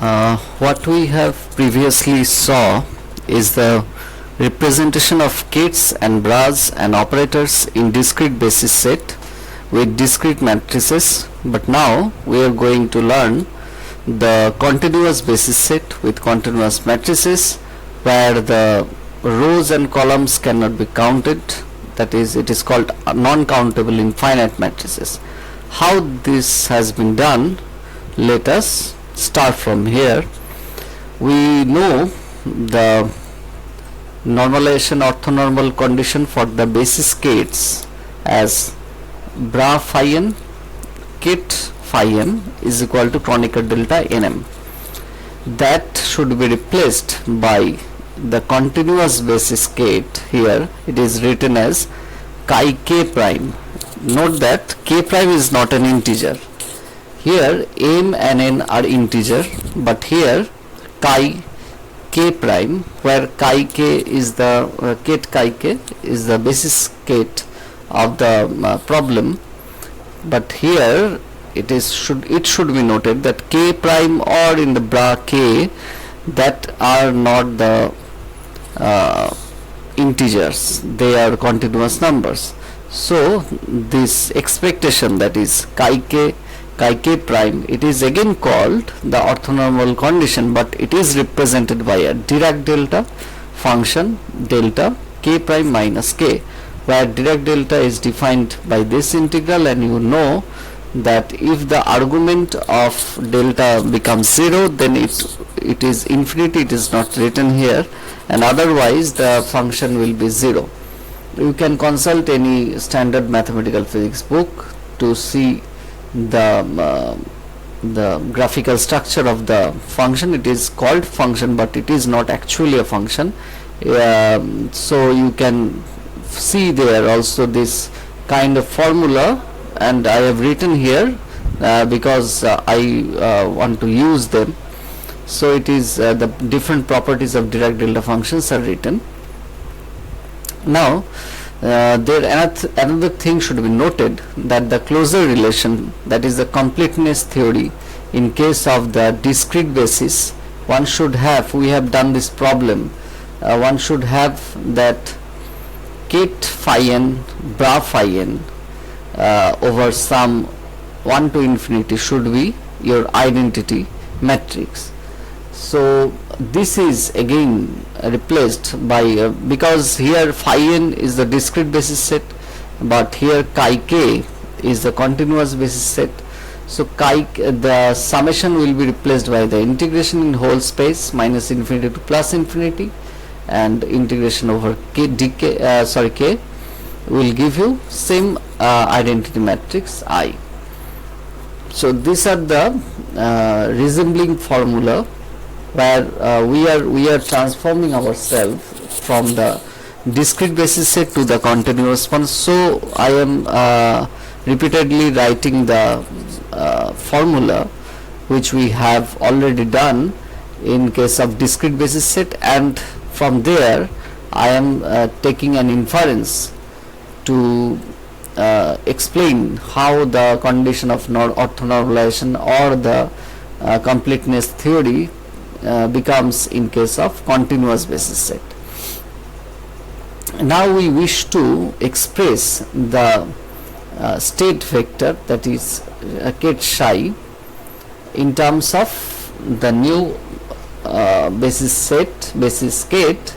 What we have previously saw is the representation of kits and bras and operators in discrete basis set with discrete matrices, but now we are going to learn the continuous basis set with continuous matrices where the rows and columns cannot be counted, that is, it is called non-countable infinite matrices. How this has been done, let us start from here. We know the normalization orthonormal condition for the basis kits as bra phi n kit phi m is equal to Kronecker delta nm. That should be replaced by the continuous basis kit. Here it is written as chi k prime. Note that k prime is not an integer. Here m and n are integer, but here chi k prime, where chi k is the kit chi k is the basis kit of the problem, but here it should be noted that k prime or in the bra k that are not the integers, they are continuous numbers. So this expectation, that is chi k prime, it is again called the orthonormal condition, but it is represented by a Dirac delta function delta k prime minus k, where Dirac delta is defined by this integral, and you know that if the argument of delta becomes 0, then it is infinity, it is not written here, and otherwise the function will be 0. You can consult any standard mathematical physics book to see the graphical structure of the function. It is called function, but it is not actually a function. So you can see there also this kind of formula, and I have written here because I want to use them. So it is the different properties of Dirac delta functions are written. Now another thing should be noted, that the closure relation, that is the completeness theory, in case of the discrete basis, one should have, we have done this problem, one should have that kit phi n bra phi n over sum 1 to infinity should be your identity matrix. So this is again replaced by because here phi n is the discrete basis set, but here chi k is the continuous basis set. So the summation will be replaced by the integration in whole space minus infinity to plus infinity, and integration over k will give you same identity matrix I. So these are the resembling formula where we are transforming ourselves from the discrete basis set to the continuous one. So I am repeatedly writing the formula which we have already done in case of discrete basis set, and from there I am taking an inference to explain how the condition of orthonormalization or the completeness theory becomes in case of continuous basis set. Now we wish to express the state vector, that is kit psi, in terms of the new basis kit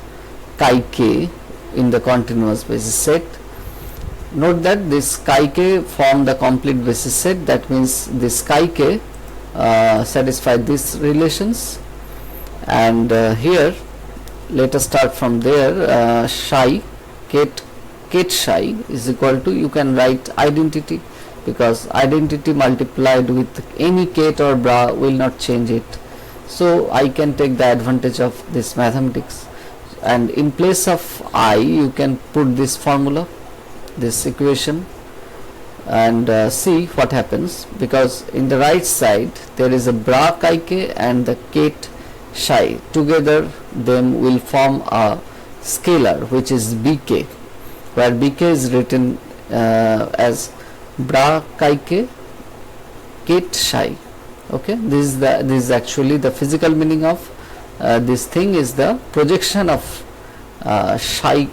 chi k in the continuous basis set. Note that this chi k form the complete basis set, that means this chi k satisfy these relations, and here let us start from there. Psi kit psi is equal to, you can write identity, because identity multiplied with any kit or bra will not change it. So I can take the advantage of this mathematics, and in place of I you can put this formula, this equation, and see what happens, because in the right side there is a bra chi k and the kit psi, together them will form a scalar which is bk, where bk is written as bra chi k kit psi, Okay, this is actually the physical meaning of this thing is the projection of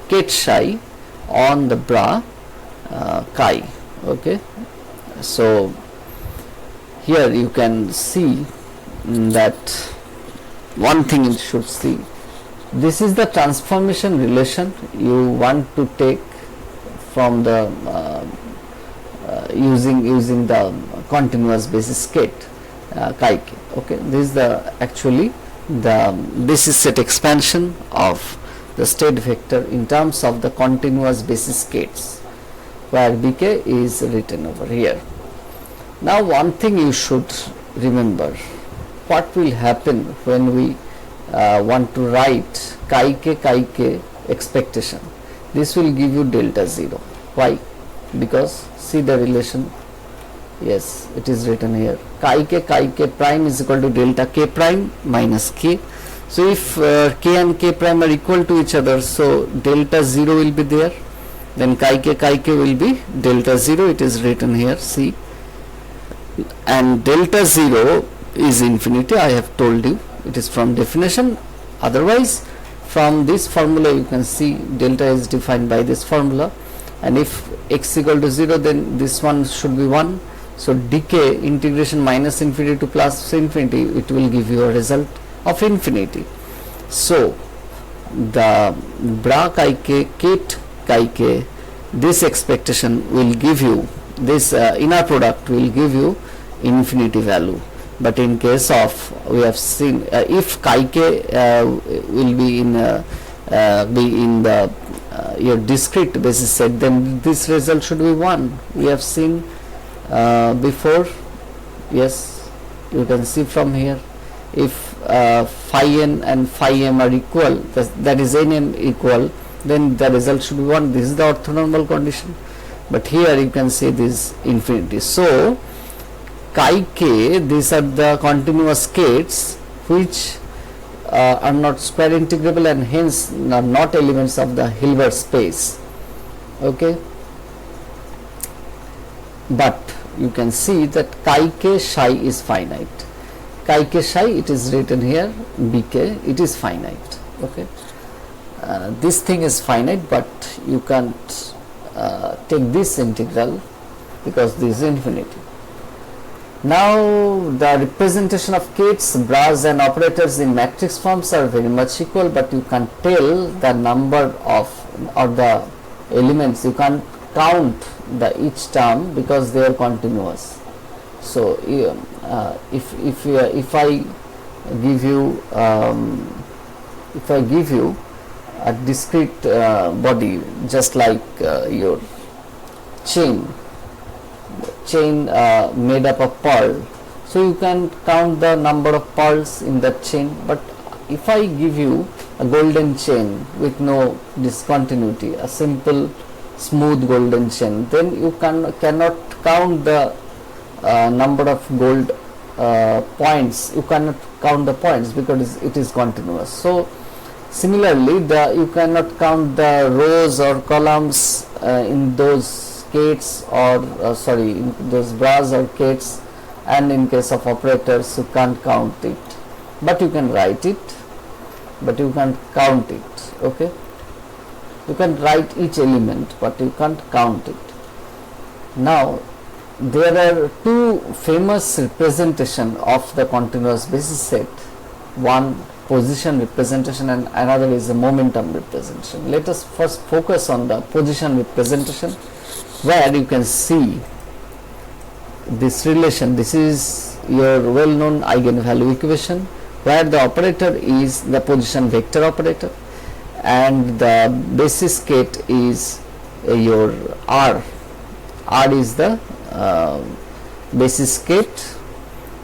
Kate psi on the bra chi. Okay, so here you can see that one thing you should see, this is the transformation relation you want to take from the using the continuous basis state chi k. Okay, this is the actually the basis set expansion of the state vector in terms of the continuous basis states, where bk is written over here. Now one thing you should remember, what will happen when we want to write chi k expectation. This will give you delta 0. Why? Because see the relation, yes, it is written here, chi k prime is equal to delta k prime minus k. So if k and k prime are equal to each other, so delta 0 will be there, then chi k will be delta 0, it is written here, see, and delta 0 is infinity. I have told you, it is from definition. Otherwise from this formula you can see delta is defined by this formula, and if x equal to 0, then this one should be 1. So decay integration minus infinity to plus infinity, it will give you a result of infinity. So the bra chi k, Kate chi k, this expectation will give you, this inner product will give you infinity value. But in case of, we have seen if chi k will be in the your discrete basis set, then this result should be 1. We have seen before, yes, you can see from here, if phi n and phi m are equal, that is n m equal, then the result should be 1. This is the orthonormal condition, but here you can see this infinity. So chi k, these are the continuous states which are not square integrable and hence are not elements of the Hilbert space. Okay, but you can see that chi k psi is finite. Chi k psi, it is written here, bk, it is finite. Okay, this thing is finite, but you can't take this integral because this is infinity. Now the representation of Kates, bras and operators in matrix forms are very much equal, but you can't tell the number of or the elements, you can't count the each term because they are continuous. So if I give you a discrete body, just like your chain made up of pearl, so you can count the number of pearls in that chain. But if I give you a golden chain with no discontinuity, a simple smooth golden chain, then you cannot count the number of gold points, you cannot count the points because it is continuous. So similarly, you cannot count the rows or columns in those Kates or in those bras or Kates, and in case of operators you can't count it, but you can write it, but you can't count it. Okay, you can write each element, but you can't count it. Now there are two famous representation of the continuous basis set, one position representation and another is the momentum representation. Let us first focus on the position representation, where you can see this relation. This is your well known eigenvalue equation, where the operator is the position vector operator and the basis state is your R. R is the basis state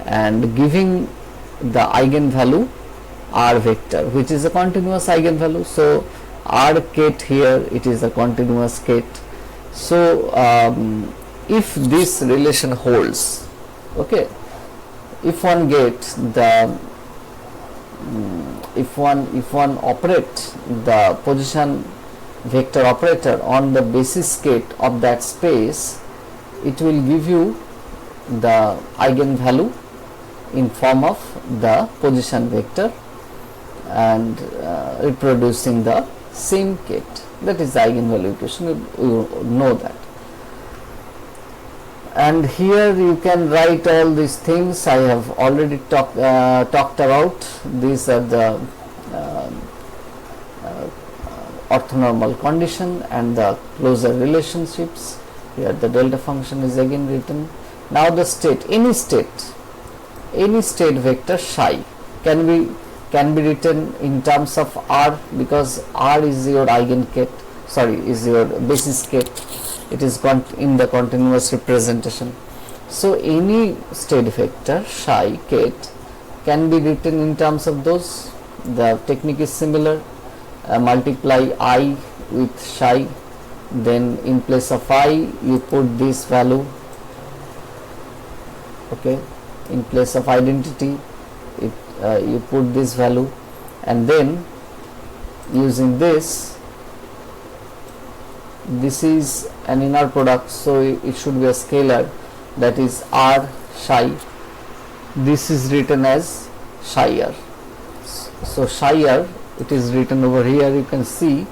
and giving the eigenvalue R vector, which is a continuous eigenvalue. So R Kate here, it is a continuous Kate. So if this relation holds, okay, if one gets the if one operates the position vector operator on the basis state of that space, it will give you the eigenvalue in form of the position vector and reproducing the same kit. That is the eigenvalue equation, you know that. And here you can write all these things I have already talked about. These are the orthonormal condition and the closure relationships. Here the delta function is again written. Now the state, any state vector psi can be written in terms of R, because R is your eigenkette, is your basis kette. It is in the continuous representation. So any state vector psi kette can be written in terms of those. The technique is similar. Multiply I with psi, then in place of I you put this value, okay, in place of identity you put this value, and then using this is an inner product, so it should be a scalar, that is R psi. This is written as psi r. So psi r, it is written over here, you can see.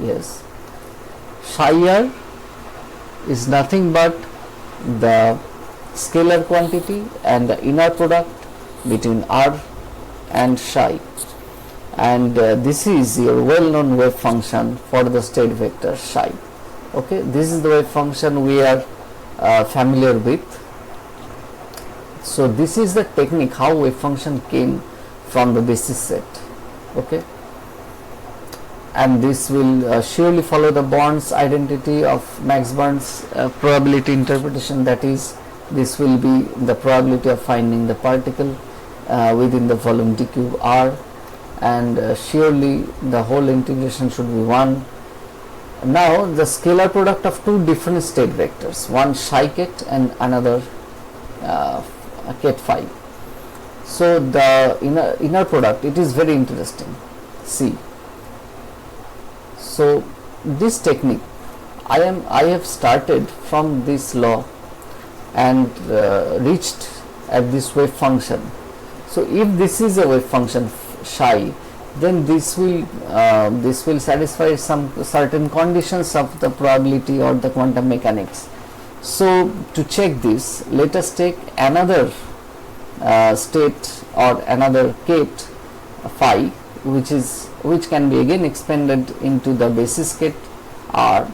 Yes, psi r is nothing but the scalar quantity and the inner product between R and psi, and this is your well known wave function for the state vector psi. Okay, this is the wave function we are familiar with. So this is the technique how wave function came from the basis set. Okay, and this will surely follow the Born's identity of Max Born's probability interpretation, that is, this will be the probability of finding the particle within the volume d cube R, and surely the whole integration should be 1. Now the scalar product of two different state vectors, one psi kette and another kette phi. So the inner product, it is very interesting. See, so this technique I have started from this law and reached at this wave function. So if this is a wave function psi, then this will satisfy some certain conditions of the probability or the quantum mechanics. So to check this, let us take another state or another kette phi, which can be again expanded into the basis kette R,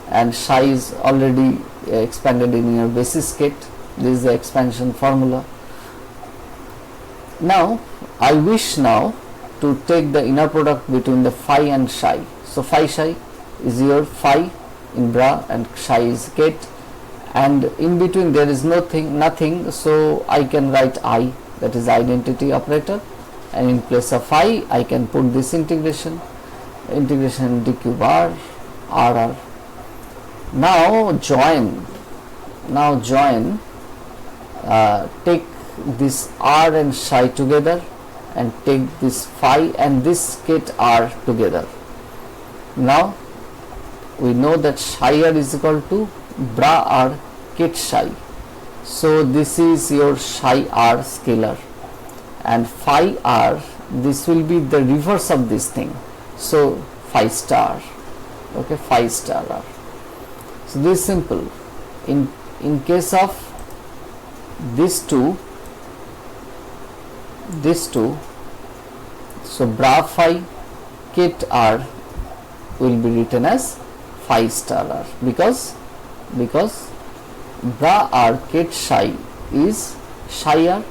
and psi is already expanded in your basis kette. This is the expansion formula. Now I wish now to take the inner product between the phi and psi. So phi psi is your phi in bra and psi is kette, and in between there is nothing, so I can write I, that is identity operator, and in place of phi I can put this integration d cube R R. Now join take this R and psi together and take this phi and this kette R together. Now we know that psi R is equal to bra R kette psi. So this is your psi R scalar, and phi R, this will be the reverse of this thing, so phi star. Okay, phi star R. So this is simple. In case of these two, so bra phi kette R will be written as phi star R, because bra R kette psi is psi R.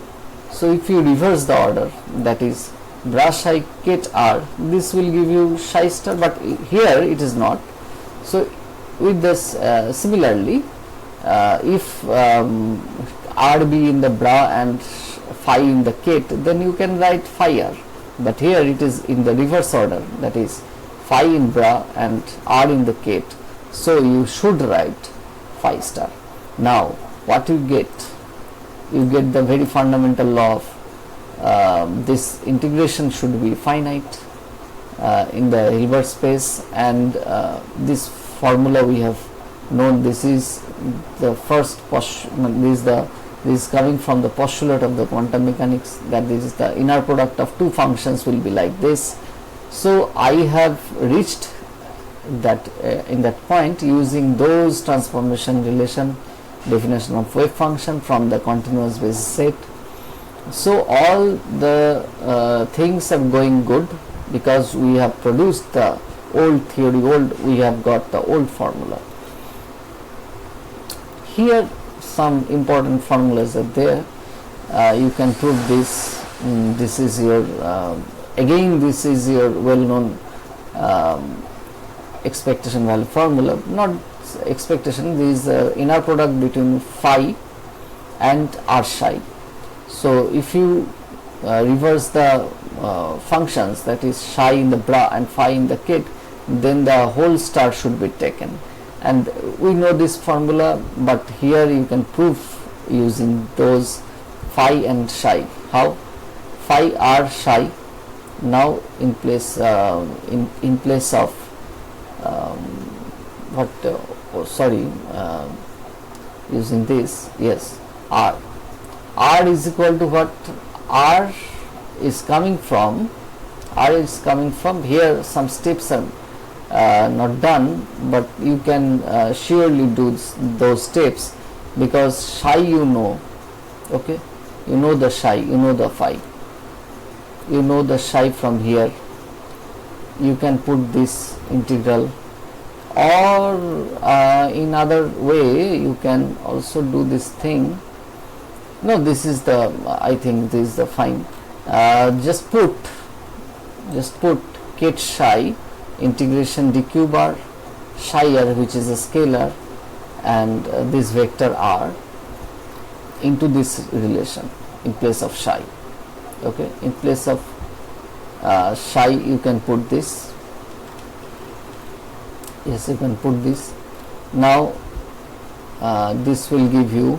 So if you reverse the order, that is bra psi kette R, this will give you psi star, but here it is not. So with this similarly, if R be in the bra and phi in the kette, then you can write phi R, but here it is in the reverse order, that is phi in bra and R in the kette, so you should write phi star. Now what you get? You get the very fundamental law of this integration should be finite in the Hilbert space, and this formula we have known, this is the first this is coming from the postulate of the quantum mechanics, that this is the inner product of two functions will be like this. So I have reached that in that point using those transformation relation definition of wave function from the continuous basis set. So all the things are going good because we have produced the old theory, we have got the old formula. Here some important formulas are there. You can prove this. This is your again this is your well known expectation value formula, not expectation, this is inner product between phi and r psi. So if you reverse the functions, that is psi in the bra and phi in the kit, then the whole star should be taken, and we know this formula, but here you can prove using those phi and psi. How? Phi r psi, now in place in place of using this, yes, r is equal to what? R is coming from here. Some steps are not done, but you can surely do those steps, because psi you know, okay, you know the psi, you know the phi, you know the psi from here. You can put this integral, or in other way you can also do this thing. No, this is the, I think this is the fine. Just put kate psi integration dq bar psi r, which is a scalar, and this vector r into this relation in place of psi. Okay, in place of psi you can put this. Yes, you can put this. Now this will give you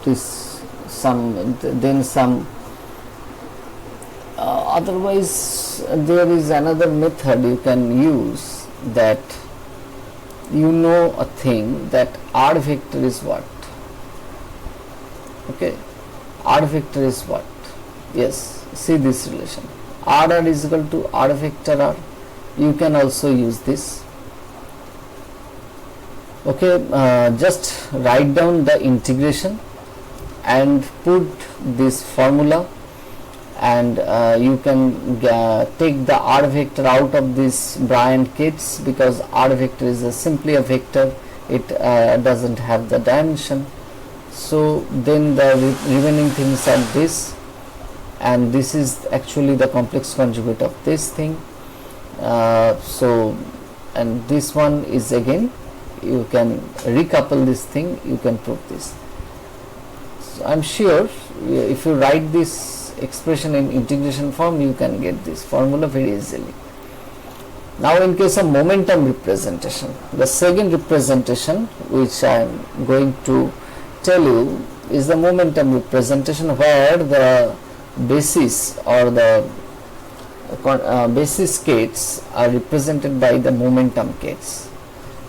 this some, then some. Otherwise there is another method you can use, that you know a thing, that r vector is what? Okay, r vector is what? Yes, see this relation, r is equal to r vector r. You can also use this. Okay, just write down the integration and put this formula, and you can take the r vector out of this Bryant kits, because r vector is simply a vector, it doesn't have the dimension. So then the remaining things are this, and this is actually the complex conjugate of this thing. So, and this one is, again you can recouple this thing, you can prove this. So I am sure if you write this expression in integration form, you can get this formula very easily. Now in case of momentum representation, the second representation which I am going to tell you is the momentum representation, where the basis or the basis states are represented by the momentum states.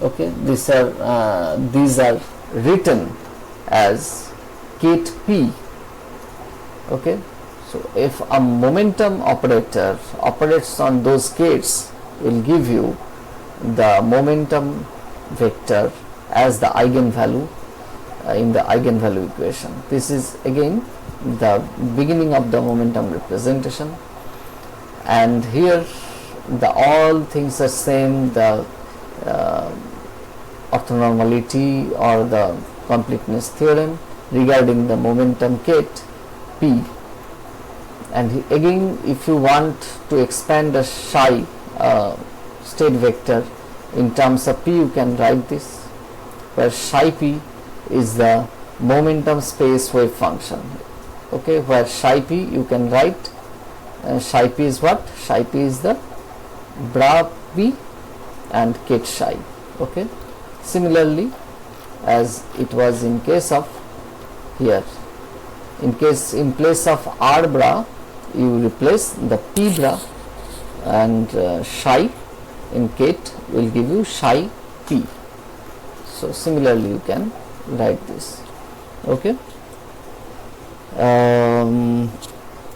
Okay, these are written as state P. Okay, so if a momentum operator operates on those states, will give you the momentum vector as the eigenvalue in the eigenvalue equation. This is again the beginning of the momentum representation, and here the all things are same, the orthonormality or the completeness theorem regarding the momentum kate P. And again, if you want to expand the psi state vector in terms of P, you can write this, where psi P is the momentum space wave function. Okay, where psi P you can write psi P is what? Psi P is the bra P and kate psi. Okay, similarly as it was in case of here, in place of r bra you replace the P bra, and psi in kate will give you psi P. So similarly you can write this. Okay.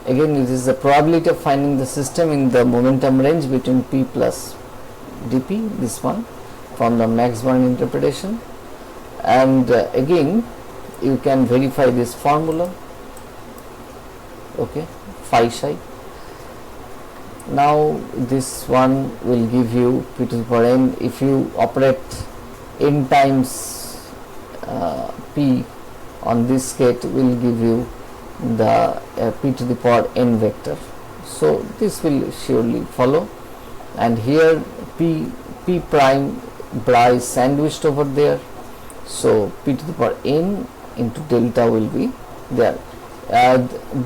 Again, it is the probability of finding the system in the momentum range between p plus dp, this one from the Max Born interpretation. And again you can verify this formula. Okay, phi psi. Now this one will give you p to the power n. If you operate n times p on this gate, will give you the p to the power n vector. So this will surely follow, and here p prime bra is sandwiched over there, so p to the power n into delta will be there.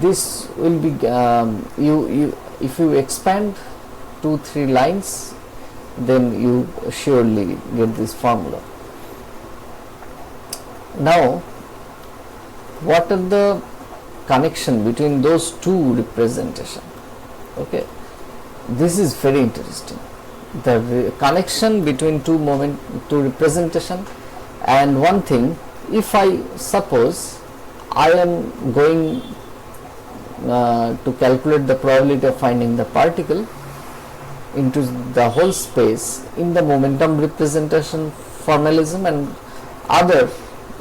This will be if you expand 2-3 lines, then you surely get this formula. Now what are the connection between those two representation? Okay, this is very interesting. The connection between two representation. And one thing, if I suppose I am going to calculate the probability of finding the particle into the whole space in the momentum representation formalism, and other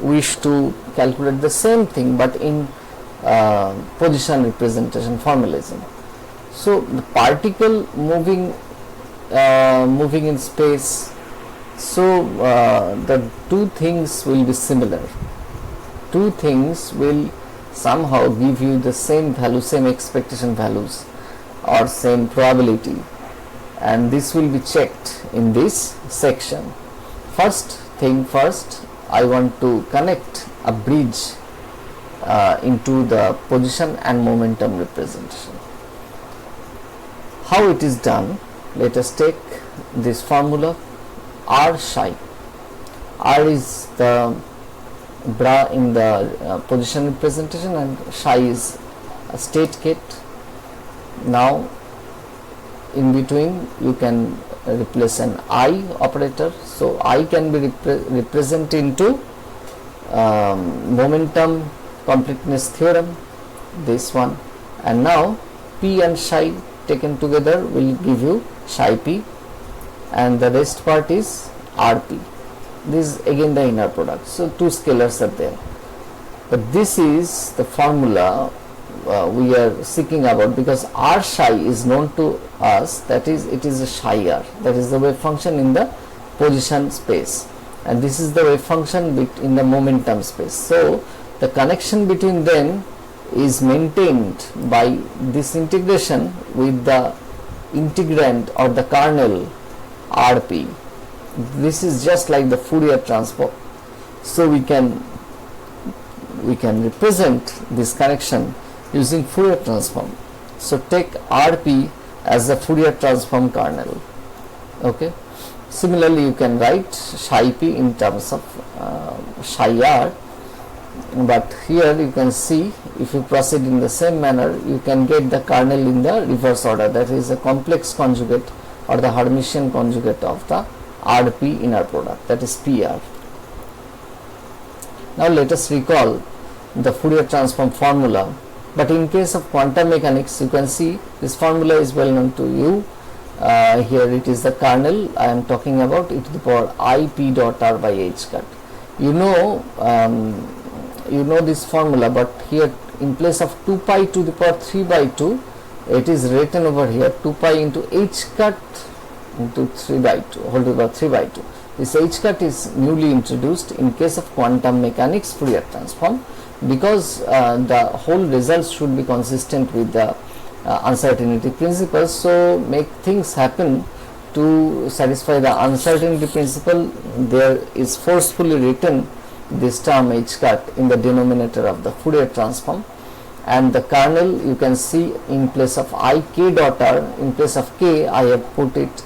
wish to calculate the same thing but in position representation formalism. So the particle moving in space, so the two things will be similar. Two things will somehow give you the same value, same expectation values or same probability, and this will be checked in this section. First thing first, I want to connect a bridge into the position and momentum representation. How it is done? Let us take this formula R psi. R is the bra in the position representation, and psi is a state gate. Now in between you can replace an I operator, so I can be represented into momentum completeness theorem, this one, and now P and psi taken together will give you psi p, and the rest part is rp. This is again the inner product, so two scalars are there, but this is the formula we are seeking about, because r psi is known to us, that is, it is a psi r, that is the wave function in the position space, and this is the wave function in the momentum space. So the connection between them is maintained by this integration with the integrand or the kernel rp. This is just like the Fourier transform, so we can represent this connection using Fourier transform. So take rp as the Fourier transform kernel. Okay, similarly you can write psi p in terms of psi r, but here you can see, if you proceed in the same manner, you can get the kernel in the reverse order, that is a complex conjugate or the Hermitian conjugate of the rp inner product, that is pr. Now let us recall the Fourier transform formula, but in case of quantum mechanics you can see this formula is well known to you. Here it is the kernel I am talking about, e to the power I p dot r by h cut. You know this formula, but here in place of 2 pi to the power 3 by 2, it is written over here 2 pi into h cut into 3 by 2 whole to the power 3 by 2. This h cut is newly introduced in case of quantum mechanics Fourier transform, because the whole results should be consistent with the uncertainty principle. So make things happen to satisfy the uncertainty principle, there is forcefully written this term h cut in the denominator of the Fourier transform, and the kernel you can see in place of I k dot r, in place of k I have put it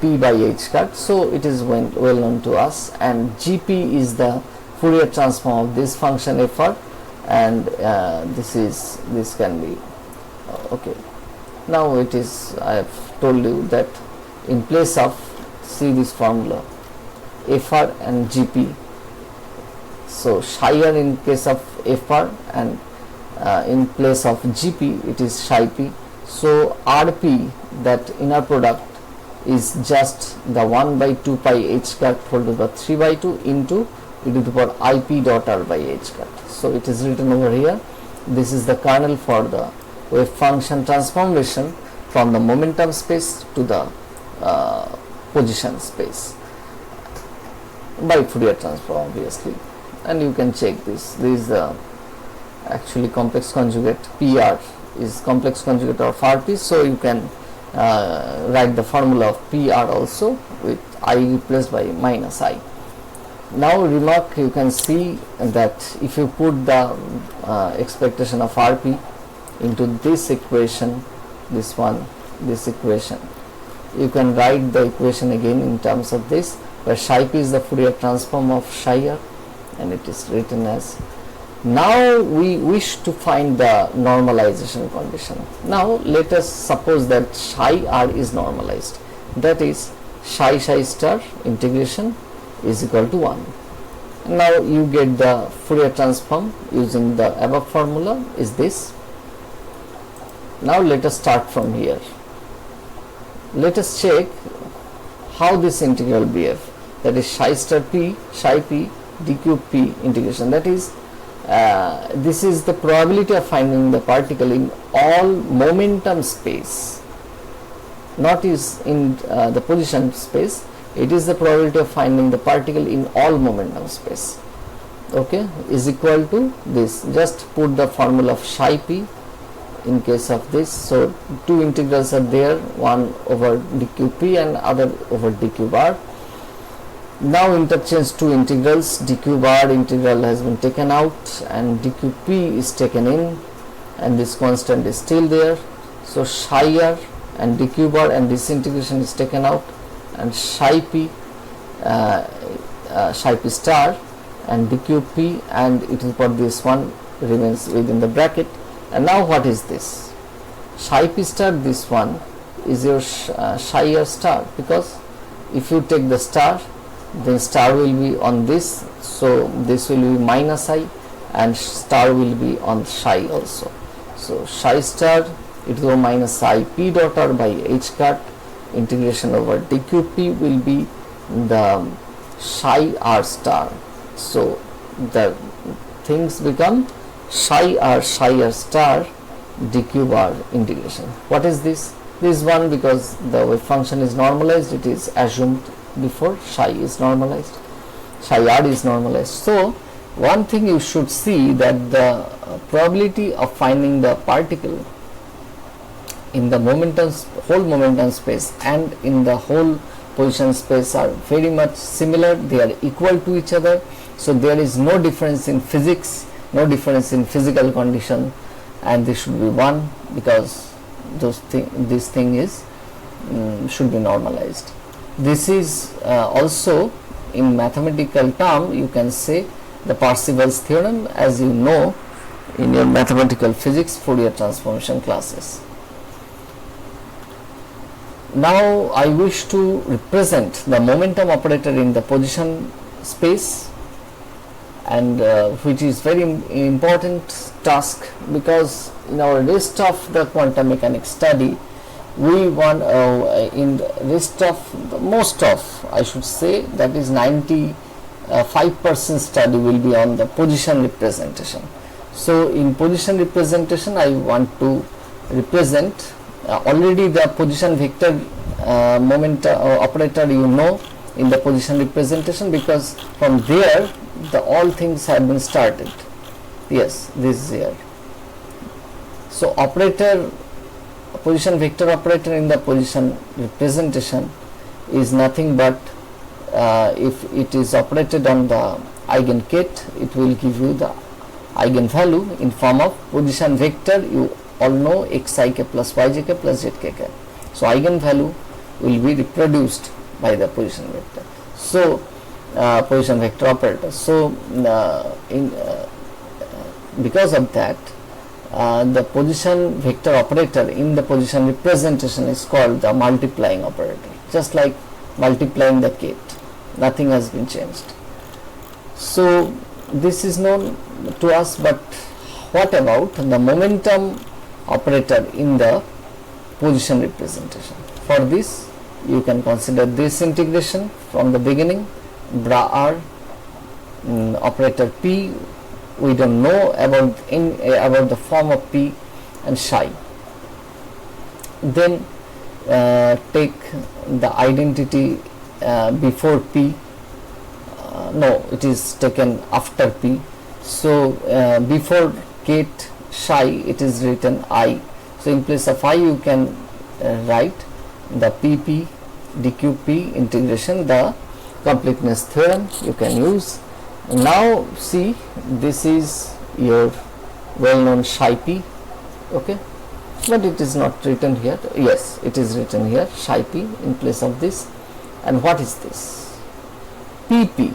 p by h cut, so it is well known to us, and gp is the Fourier transform of this function fr, and this can be okay. Now it is, I have told you that in place of, see this formula fr and gp, So Shire in case of FR, and in place of GP it is Psi P. So RP, that inner product, is just the 1 by 2 pi h hat whole to the 3 by 2 into e to the power IP dot R by h hat. So it is written over here. This is the kernel for the wave function transformation from the momentum space to the position space by Fourier transform, obviously. And you can check this. This is the actually complex conjugate. PR is complex conjugate of RP, so you can write the formula of PR also with I replaced by minus I. Now remark, you can see that if you put the expectation of RP into this equation, this one, this equation, you can write the equation again in terms of this, where Psi P is the Fourier transform of Shire, and it is written as. Now we wish to find the normalization condition. Now let us suppose that Psi R is normalized, that is Psi star integration is equal to 1. Now you get the Fourier transform using the above formula is this. Now let us start from here. Let us check how this integral behave, that is Psi P d cube P integration, that is this is the probability of finding the particle in all momentum space, not is in the position space. It is the probability of finding the particle in all momentum space, okay, is equal to this. Just put the formula of Psi P in case of this. So two integrals are there, one over dq P and other over dq bar. Now interchange two integrals, dq bar integral has been taken out and dq P is taken in, and this constant is still there. So Psi R and dq bar and this integration is taken out, and Psi P star and dq P and it is for this one remains within the bracket. And now what is this? Psi P star, this one is your Psi R star, because if you take the star, then star will be on this, so this will be minus I, and star will be on Psi also. So Psi star it will minus I P dot R by h hat integration over dq P will be the Psi R star. So the things become Psi R star dq bar integration. What is this? This one, because the wave function is normalized, it is assumed before Psi is normalized, Psi R is normalized. So one thing you should see, that the probability of finding the particle in the whole momentum space and in the whole position space are very much similar, they are equal to each other. So there is no difference in physics, no difference in physical condition, and this should be 1, because this thing is should be normalized. This is also in mathematical term, you can say the Parseval's theorem, as you know in your mathematical physics Fourier transformation classes. Now I wish to represent the momentum operator in the position space, and which is very important task, because in our rest of the quantum mechanics study we want in the rest of most of, I should say, that is 95% study will be on the position representation. So in position representation I want to represent already the position vector moment operator, you know, in the position representation, because from there the all things have been started. Yes, this is here. So operator, position vector operator in the position representation is nothing but if it is operated on the eigenkette, it will give you the eigenvalue in form of position vector. You all know xik plus yjk plus zkk. So eigenvalue will be reproduced by the position vector. So position vector operator. So because of that, the position vector operator in the position representation is called the multiplying operator, just like multiplying the kette, nothing has been changed. So this is known to us, but what about the momentum operator in the position representation? For this, you can consider this integration from the beginning. Bra r operator p, we don't know about the form of p, and psi. Then take the identity before p. No, it is taken after p. So before ket psi it is written I. So in place of I you can write the pp dqp integration, the completeness theorem you can use. Now see, this is your well known psi p, okay, but it is not written here. Yes, it is written here, psi p in place of this. And what is this? pp,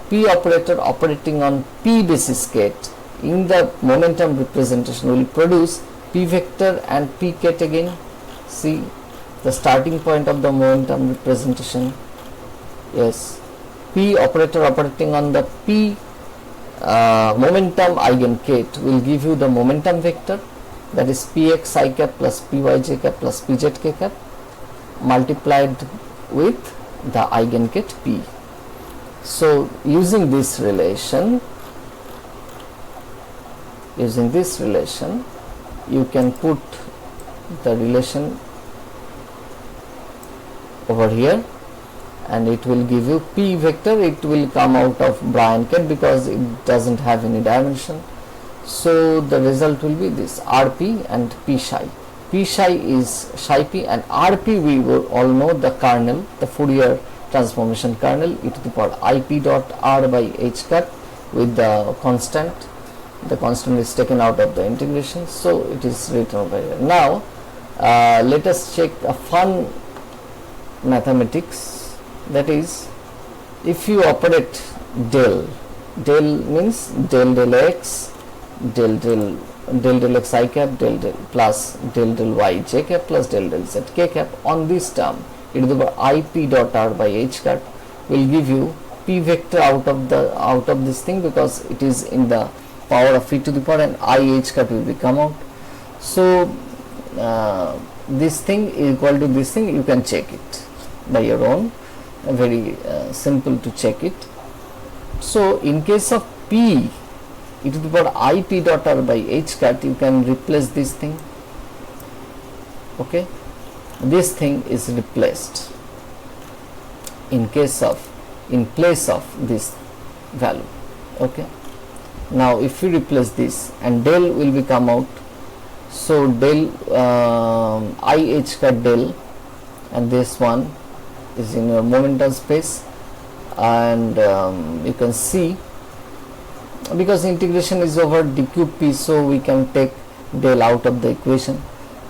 p operator operating on p basis ket in the momentum representation will produce p vector and p ket again. See the starting point of the momentum representation. Yes, p operator operating on the p momentum eigenket will give you the momentum vector, that is px I cap plus py j cap plus pz k cap multiplied with the eigenket p. So using this relation, you can put the relation over here, and it will give you p vector. It will come out of bra and ket because it doesn't have any dimension. So the result will be this rp and p psi. P psi is psi p, and rp we will all know the kernel, the Fourier transformation kernel, e to the power ip dot r by h cut with the constant. The constant is taken out of the integration, so it is written over here. Now let us check a fun mathematics, that is, if you operate del means del x, del x I cap, del plus del y j cap plus del z k cap on this term, e to the power ip dot r by h cut will give you p vector out of this thing, because it is in the power of e to the power, and I h cut will be come out. So this thing is equal to this thing. You can check it by your own, very simple to check it. So in case of p e to the power I p dot r by h cut, you can replace this thing, okay. This thing is replaced in place of this value, okay. Now if you replace this, and del will be come out, so del I h cut del, and this one is in your momentum space, and you can see, because integration is over dqp, so we can take del out of the equation.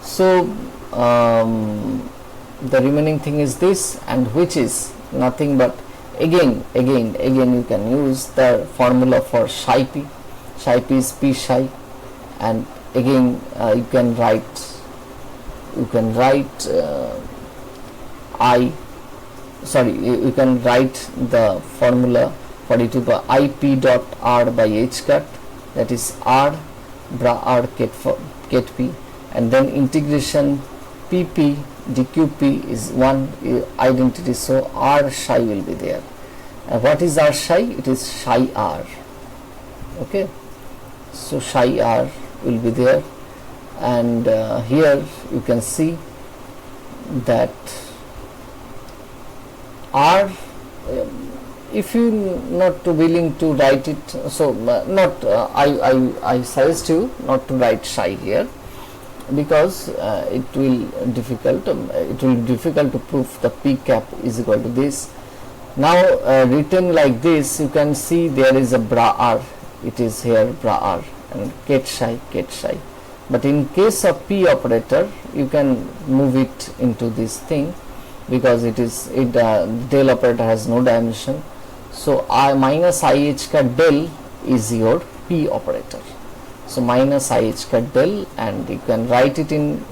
So the remaining thing is this, and which is nothing but again you can use the formula for psi p. Psi p is p psi, and again you can write you can write the formula for it to the ip dot r by h cut, that is r bra r ket p, and then integration pp dqp is one identity, so r psi will be there. And what is r psi? It is psi r, okay. So psi r will be there, and here you can see that r, if you not willing to write it, so I suggest you not to write psi here, because it will be difficult to prove the p cap is equal to this. Now written like this, you can see there is a bra r, it is here bra r, and ket psi. But in case of p operator, you can move it into this thing, because del operator has no dimension. So I minus I h cut del is your p operator. So minus I h cut del, and you can write it in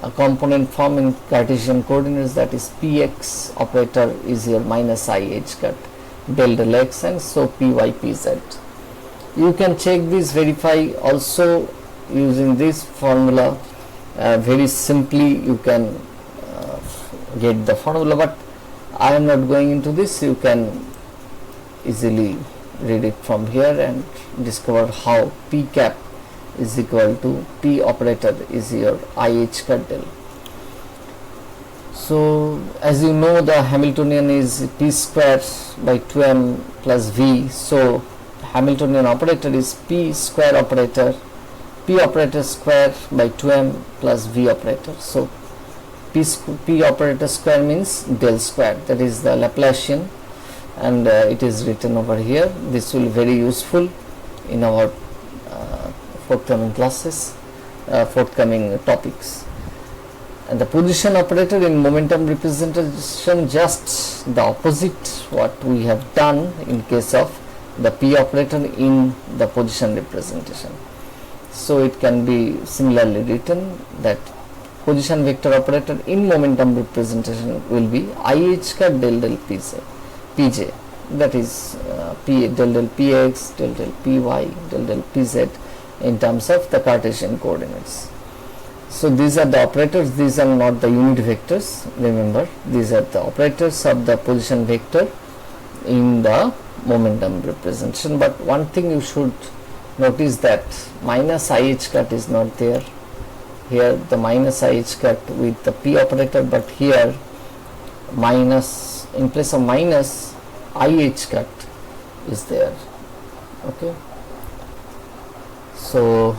a component form in Cartesian coordinates, that is px operator is your minus I h cut del del x, and so py pz. You can check this, verify also using this formula. Very simply you can get the formula, but I am not going into this. You can easily read it from here and discover how p cap is equal to p operator is your IH cut del. So as you know, the Hamiltonian is p square by 2m plus v. So Hamiltonian operator is p square operator, p operator square by 2m plus v operator. So p operator square means del square, that is the Laplacian, and it is written over here. This will be very useful in our forthcoming classes, forthcoming topics. And the position operator in momentum representation, just the opposite what we have done in case of the p operator in the position representation. So it can be similarly written that position vector operator in momentum representation will be IH cut del del pj, that is p del del px, del del py, del del pz in terms of the Cartesian coordinates. So these are the operators, these are not the unit vectors, remember, these are the operators of the position vector in the momentum representation. But one thing you should notice that minus IH cut is not there. Here the minus IH cut with the p operator, but here minus, in place of minus, IH cut is there. Okay. So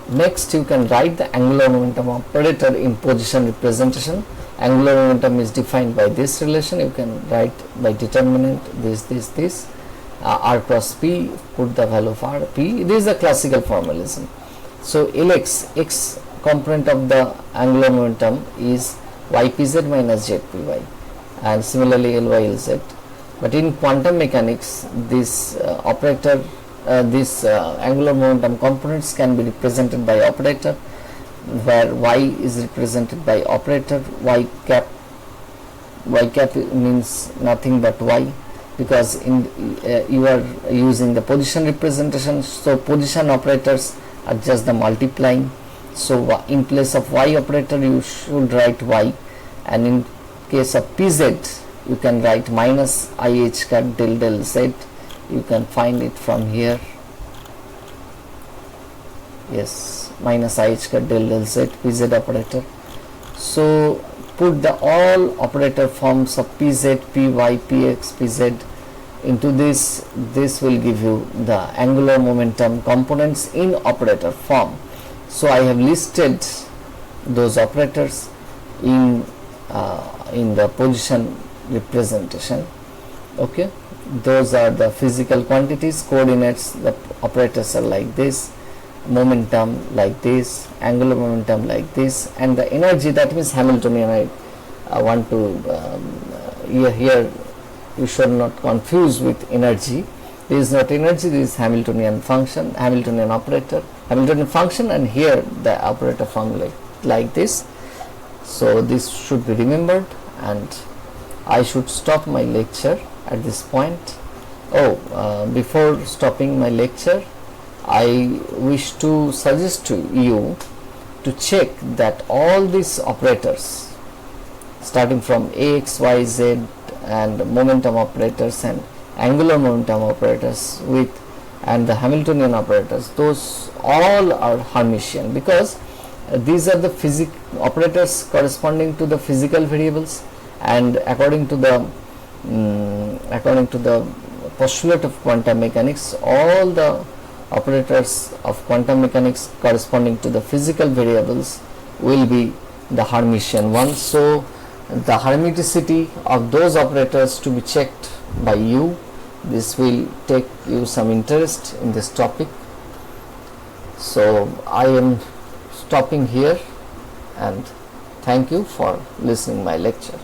next you can write the angular momentum operator in position representation. Angular momentum is defined by this relation. You can write by determinant this r cross p, put the value of r p. This is a classical formalism. So Lx, x component of the angular momentum is ypz minus zpy, and similarly Ly Lz. But in quantum mechanics, this operator, this angular momentum components can be represented by operator, where y is represented by operator y cap. Y cap means nothing but y, because in you are using the position representation, so position operators are just the multiplying. So in place of y operator you should write y, and in case of pz you can write minus IH cut del del z. You can find it from here. Yes, minus IH cut del del z, pz operator. So put the all operator forms of pz, py, px, pz into this. This will give you the angular momentum components in operator form. So I have listed those operators in the position representation. Okay, those are the physical quantities, coordinates. The operators are like this, momentum like this, angular momentum like this, and the energy, that means Hamiltonian. I want to here you should not confuse with energy. This is not energy, this is Hamiltonian function, Hamiltonian operator, Hamiltonian function, and here the operator form like this. So this should be remembered, and I should stop my lecture at this point. Before stopping my lecture, I wish to suggest to you to check that all these operators starting from Ax, Y, Z and momentum operators and angular momentum operators and the Hamiltonian operators, those all are Hermitian, because these are the operators corresponding to the physical variables, and according to the postulate of quantum mechanics, all the operators of quantum mechanics corresponding to the physical variables will be the Hermitian ones. So the hermiticity of those operators to be checked by you. This will take you some interest in this topic. So I am stopping here, and thank you for listening my lecture.